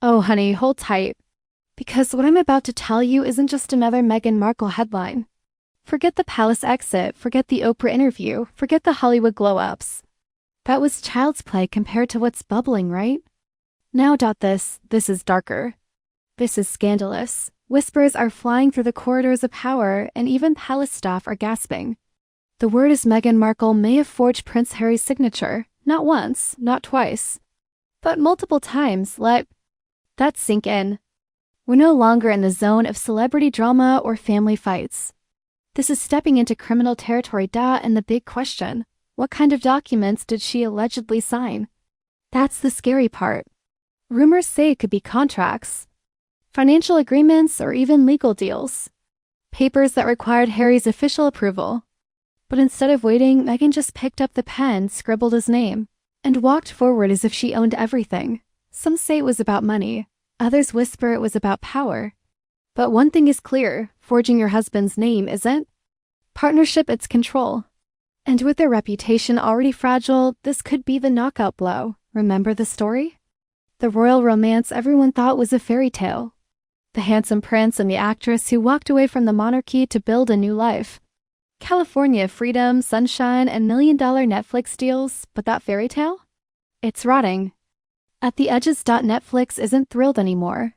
Oh, honey, hold tight. Because what I'm about to tell you isn't just another Meghan Markle headline. Forget the palace exit, forget the Oprah interview, forget the Hollywood glow-ups. That was child's play compared to what's bubbling, right? Now, this is darker. This is scandalous. Whispers are flying through the corridors of power, and even palace staff are gasping. The word is Meghan Markle may have forged Prince Harry's signature, not once, not twice, but multiple times. Let that sink in. We're no longer in the zone of celebrity drama or family fights. This is stepping into criminal territory, and the big question, what kind of documents did she allegedly sign? That's the scary part. Rumors say it could be contracts, financial agreements, or even legal deals. Papers that required Harry's official approval. But instead of waiting, Meghan just picked up the pen, scribbled his name, and walked forward as if she owned everything. Some say it was about money. Others whisper it was about power. But one thing is clear, forging your husband's name isn't. Partnership, it's control. And with their reputation already fragile, this could be the knockout blow. Remember the story? The royal romance everyone thought was a fairy tale. The handsome prince and the actress who walked away from the monarchy to build a new life. California, freedom, sunshine, and million-dollar Netflix deals, but that fairy tale? It's rotting. At the edges. Netflix isn't thrilled anymore.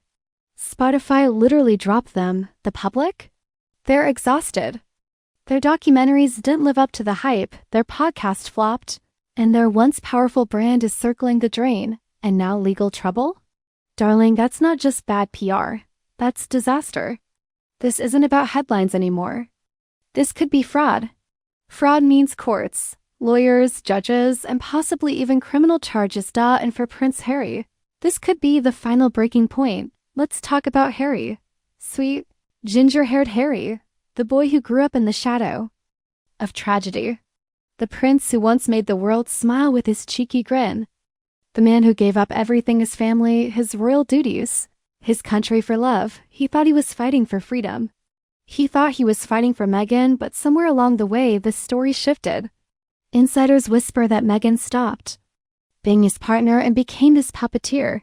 Spotify literally dropped them. The public? They're exhausted. Their documentaries didn't live up to the hype, their podcast flopped, and their once powerful brand is circling the drain, and now legal trouble? Darling, that's not just bad PR. That's disaster. This isn't about headlines anymore. This could be fraud. Fraud means courts, lawyers, judges, and possibly even criminal charges. And for Prince Harry, this could be the final breaking point. Let's talk about Harry. Sweet, ginger-haired Harry, the boy who grew up in the shadow of tragedy. The prince who once made the world smile with his cheeky grin. The man who gave up everything, his family, his royal duties, his country for love. He thought he was fighting for freedom. He thought he was fighting for Meghan, but somewhere along the way, the story shifted. Insiders whisper that Meghan stopped being his partner and became his puppeteer.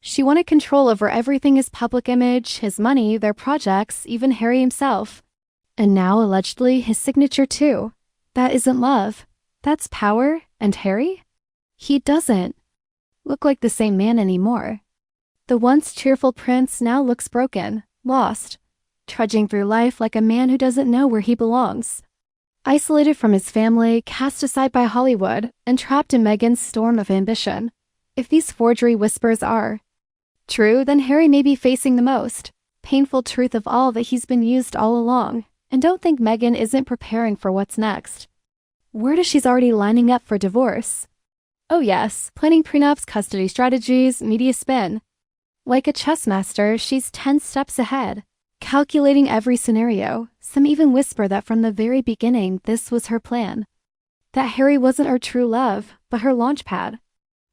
She wanted control over everything: his public image, his money, their projects, even Harry himself. And now, allegedly, his signature too. That isn't love. That's power. And Harry? He doesn't look like the same man anymore. The once cheerful prince now looks broken, lost, trudging through life like a man who doesn't know where he belongs. Isolated from his family, cast aside by Hollywood, and trapped in Meghan's storm of ambition. If these forgery whispers are true, then Harry may be facing the most painful truth of all, that he's been used all along. And don't think Meghan isn't preparing for what's next. Word is she's already lining up for divorce. Oh yes, planning prenups, custody strategies, media spin. Like a chess master, she's 10 steps ahead, calculating every scenario. Some even whisper that from the very beginning this was her plan. That Harry wasn't her true love, but her launchpad.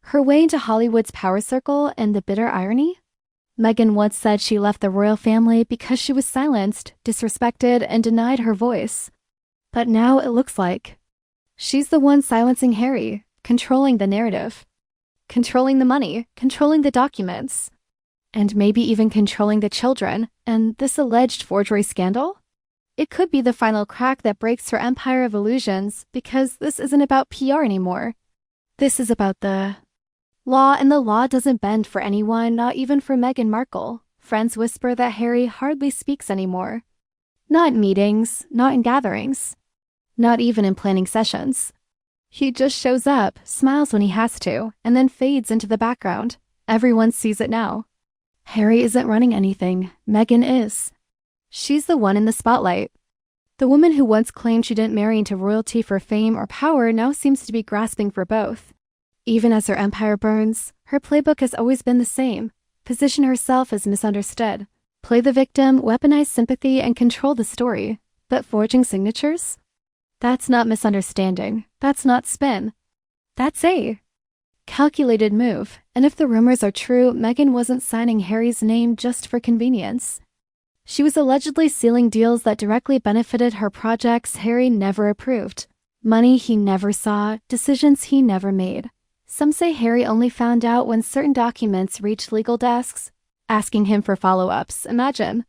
Her way into Hollywood's power circle. And the bitter irony? Meghan once said she left the royal family because she was silenced, disrespected, and denied her voice. But now it looks like she's the one silencing Harry, controlling the narrative, controlling the money, controlling the documents, and maybe even controlling the children. And this alleged forgery scandal? It could be the final crack that breaks her empire of illusions, because this isn't about PR anymore. This is about the law, and the law doesn't bend for anyone, not even for Meghan Markle. Friends whisper that Harry hardly speaks anymore. Not in meetings, not in gatherings, not even in planning sessions. He just shows up, smiles when he has to, and then fades into the background. Everyone sees it now. Harry isn't running anything. Meghan is. She's the one in the spotlight. The woman who once claimed she didn't marry into royalty for fame or power now seems to be grasping for both. Even as her empire burns, her playbook has always been the same. Position herself as misunderstood. Play the victim, weaponize sympathy, and control the story. But forging signatures? That's not misunderstanding. That's not spin. That's a calculated move. And if the rumors are true, Meghan wasn't signing Harry's name just for convenience. She was allegedly sealing deals that directly benefited her projects Harry never approved. Money he never saw, decisions he never made. Some say Harry only found out when certain documents reached legal desks, asking him for follow-ups. Imagine.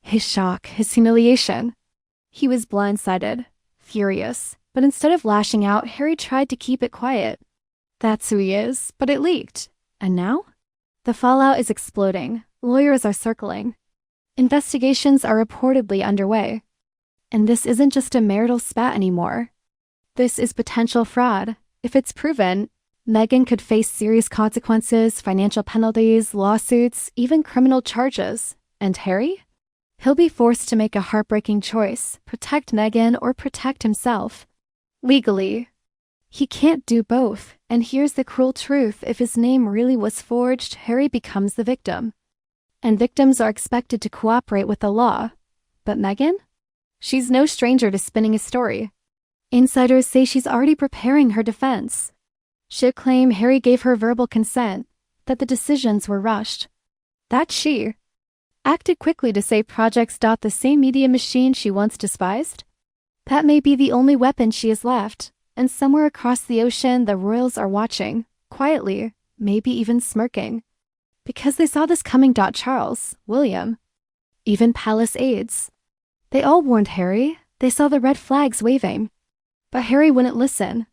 His shock, his humiliation. He was blindsided, furious, but instead of lashing out, Harry tried to keep it quiet. That's who he is, but it leaked. And now? The fallout is exploding. Lawyers are circling. Investigations are reportedly underway. And this isn't just a marital spat anymore. This is potential fraud. If it's proven, Meghan could face serious consequences, financial penalties, lawsuits, even criminal charges. And Harry? He'll be forced to make a heartbreaking choice, protect Meghan or protect himself. Legally. He can't do both, and here's the cruel truth: if his name really was forged, Harry becomes the victim. And victims are expected to cooperate with the law. But Meghan? She's no stranger to spinning a story. Insiders say she's already preparing her defense. She'll claim Harry gave her verbal consent, that the decisions were rushed. That she acted quickly to save projects. The same media machine she once despised? That may be the only weapon she has left, and somewhere across the ocean the royals are watching, quietly, maybe even smirking. Because they saw this coming. Charles, William, even palace aides. They all warned Harry. They saw the red flags waving. But Harry wouldn't listen.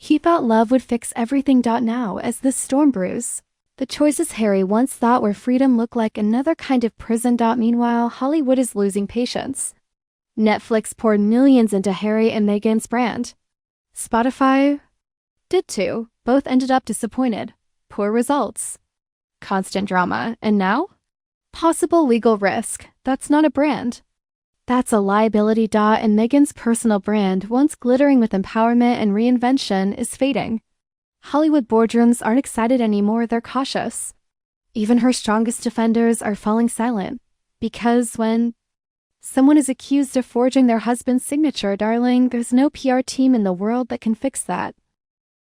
He thought love would fix everything. Now, as this storm brews, the choices Harry once thought were freedom look like another kind of prison. Meanwhile, Hollywood is losing patience. Netflix poured millions into Harry and Meghan's brand. Spotify did too. Both ended up disappointed. Poor results. Constant drama. And now? Possible legal risk. That's not a brand. That's a liability. And Meghan's personal brand, once glittering with empowerment and reinvention, is fading. Hollywood boardrooms aren't excited anymore, they're cautious. Even her strongest defenders are falling silent. Because when someone is accused of forging their husband's signature, darling, there's no PR team in the world that can fix that.